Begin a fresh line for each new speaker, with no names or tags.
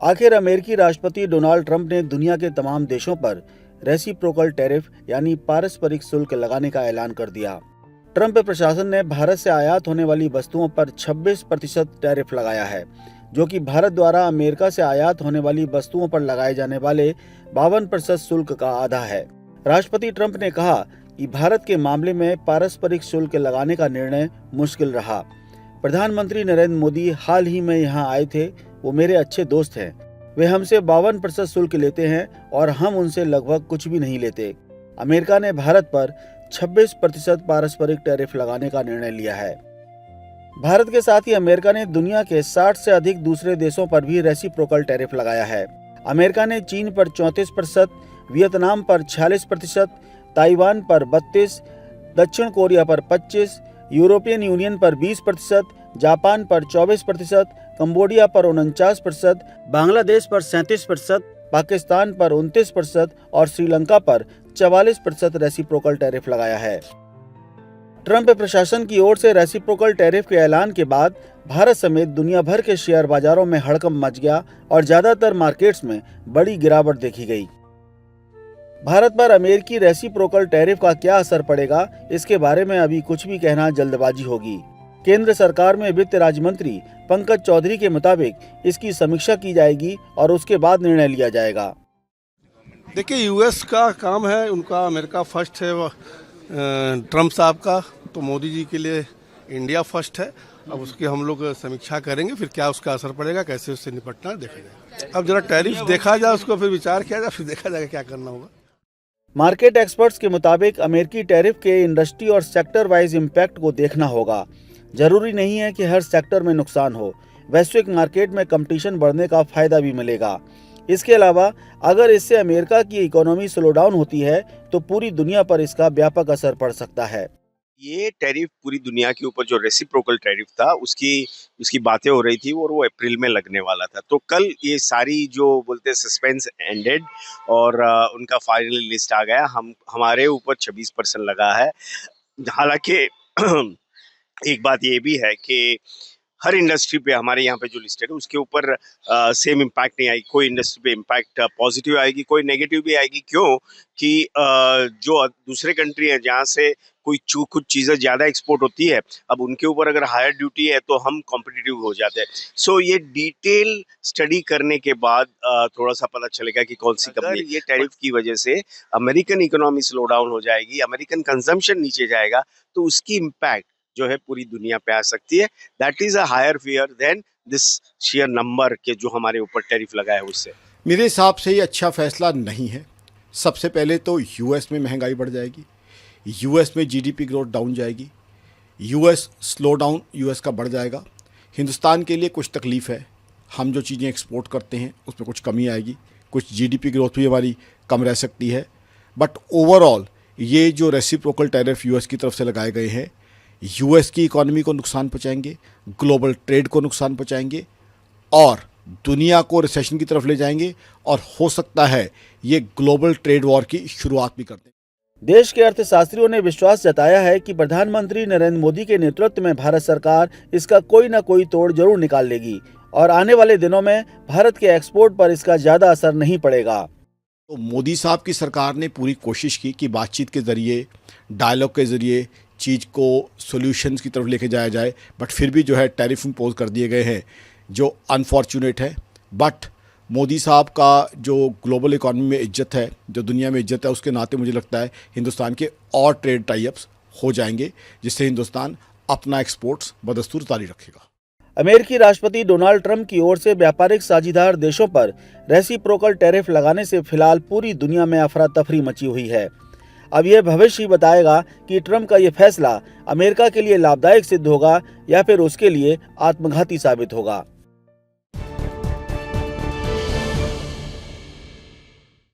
आखिर अमेरिकी राष्ट्रपति डोनाल्ड ट्रंप ने दुनिया के तमाम देशों पर रेसिप्रोकल टैरिफ यानी पारस्परिक शुल्क लगाने का ऐलान कर दिया। ट्रंप प्रशासन ने भारत से आयात होने वाली वस्तुओं पर 26% टैरिफ लगाया है, जो कि भारत द्वारा अमेरिका से आयात होने वाली वस्तुओं पर लगाए जाने वाले 52% शुल्क का आधा है। राष्ट्रपति ट्रंप ने कहा कि भारत के मामले में पारस्परिक शुल्क लगाने का निर्णय मुश्किल रहा। प्रधानमंत्री नरेंद्र मोदी हाल ही में यहाँ आए थे। वो मेरे अच्छे दोस्त हैं। वे हमसे 52% शुल्क लेते हैं और हम उनसे लगभग कुछ भी नहीं लेते। अमेरिका ने भारत पर 26% पारस्परिक टैरिफ लगाने का निर्णय लिया है। भारत के साथ ही अमेरिका ने दुनिया के 60 से अधिक दूसरे देशों पर भी रेसिप्रोकल टैरिफ लगाया है। अमेरिका ने चीन पर 34%, वियतनाम पर 46%, ताइवान पर 32%, दक्षिण कोरिया पर 25%, यूरोपियन यूनियन पर 20%, जापान पर 24%, कंबोडिया पर 49%, बांग्लादेश पर 37%, पाकिस्तान पर 29% और श्रीलंका पर 44% रेसिप्रोकल टैरिफ लगाया है। ट्रंप प्रशासन की ओर से रेसिप्रोकल टैरिफ के ऐलान के बाद भारत समेत दुनिया भर के शेयर बाजारों में हड़कंप मच गया और ज्यादातर मार्केट्स में बड़ी गिरावट देखी गई। भारत पर अमेरिकी रेसिप्रोकल टैरिफ का क्या असर पड़ेगा, इसके बारे में अभी कुछ भी कहना जल्दबाजी होगी। केंद्र सरकार में वित्त राज्य मंत्री पंकज चौधरी के मुताबिक इसकी समीक्षा की जाएगी और उसके बाद निर्णय लिया जाएगा।
देखिए, यूएस का काम है, उनका अमेरिका फर्स्ट है, ट्रंप साहब का, तो मोदी जी के लिए इंडिया फर्स्ट है। अब उसकी हम लोग समीक्षा करेंगे, फिर क्या उसका असर पड़ेगा, कैसे उससे निपटना देखा जाए। अब जरा टैरिफ देखा जाए, उसको फिर विचार किया जाए, फिर देखा जाएगा क्या करना होगा।
मार्केट एक्सपर्ट्स के मुताबिक अमेरिकी टैरिफ के इंडस्ट्री और सेक्टर वाइज इम्पैक्ट को देखना होगा। जरूरी नहीं है कि हर सेक्टर में नुकसान हो। वैश्विक मार्केट में कंपटीशन बढ़ने का फायदा भी मिलेगा। इसके अलावा अगर इससे अमेरिका की इकोनॉमी स्लो डाउन होती है तो पूरी दुनिया पर इसका व्यापक असर पड़ सकता है।
ये टैरिफ पूरी दुनिया के ऊपर जो रेसिप्रोकल टैरिफ था उसकी बातें हो रही थी और वो अप्रैल में लगने वाला था। तो कल ये सारी जो बोलते हैं सस्पेंस एंडेड और उनका फाइनल लिस्ट आ गया। हमारे ऊपर 26% लगा है। हालांकि एक बात ये भी है कि हर इंडस्ट्री पे हमारे यहाँ पे जो लिस्टेड है उसके ऊपर सेम इम्पैक्ट नहीं आएगी। कोई इंडस्ट्री पे इम्पैक्ट पॉजिटिव आएगी, कोई नेगेटिव भी आएगी। क्यों कि जो दूसरे कंट्री है जहाँ से कुछ चीज़ें ज़्यादा एक्सपोर्ट होती है, अब उनके ऊपर अगर हायर ड्यूटी है तो हम कॉम्पिटिटिव हो जाते हैं। सो ये डिटेल स्टडी करने के बाद थोड़ा सा पता चलेगा कि कौन सी कंपनी, ये टैरिफ की वजह से अमेरिकन इकोनॉमी स्लो डाउन हो जाएगी, अमेरिकन कंजम्पशन नीचे जाएगा, तो उसकी इम्पैक्ट जो है पूरी दुनिया पे आ सकती है। That is a higher fear than this share number के जो हमारे ऊपर टैरिफ लगा है उससे।
मेरे हिसाब से ये अच्छा फैसला नहीं है। सबसे पहले तो यूएस में महंगाई बढ़ जाएगी, यूएस में जीडीपी ग्रोथ डाउन जाएगी, यूएस स्लो डाउन यूएस का बढ़ जाएगा। हिंदुस्तान के लिए कुछ तकलीफ़ है, हम जो चीज़ें एक्सपोर्ट करते हैं उसमें कुछ कमी आएगी, कुछ जीडीपी ग्रोथ भी हमारी कम रह सकती है। बट ओवरऑल ये जो रेसिप्रोकल टैरिफ यूएस की तरफ से लगाए गए हैं, यूएस की इकोनॉमी को नुकसान पहुंचाएंगे, ग्लोबल ट्रेड को नुकसान पहुंचाएंगे और दुनिया को रिसेशन की तरफ ले जाएंगे और हो सकता है ये ग्लोबल ट्रेड वॉर की शुरुआत भी कर दें।
देश के अर्थशास्त्रियों ने विश्वास जताया है कि प्रधानमंत्री नरेंद्र मोदी के नेतृत्व में भारत सरकार इसका कोई न कोई तोड़ जरूर निकाल लेगी और आने वाले दिनों में भारत के एक्सपोर्ट पर इसका ज़्यादा असर नहीं पड़ेगा।
तो मोदी साहब की सरकार ने पूरी कोशिश की कि बातचीत के ज़रिए, डायलॉग के ज़रिए चीज़ को सॉल्यूशंस की तरफ लेके जाया जाए, बट फिर भी जो है टैरिफ इम्पोज कर दिए गए हैं जो अनफॉर्चुनेट है। बट मोदी साहब का जो ग्लोबल इकॉनमी में इज्जत है, जो दुनिया में इज्जत है, उसके नाते मुझे लगता है हिंदुस्तान के और ट्रेड टाई अप्स हो जाएंगे, जिससे हिंदुस्तान अपना एक्सपोर्ट्स बदस्तूर जारी रखेगा।
अमेरिकी राष्ट्रपति डोनाल्ड ट्रंप की ओर से व्यापारिक साझीदार देशों पर रेसिप्रोकल टैरिफ लगाने से फिलहाल पूरी दुनिया में अफरा तफरी मची हुई है। अब यह भविष्य ही बताएगा कि ट्रंप का यह फैसला अमेरिका के लिए लाभदायक सिद्ध होगा या फिर उसके लिए आत्मघाती साबित होगा।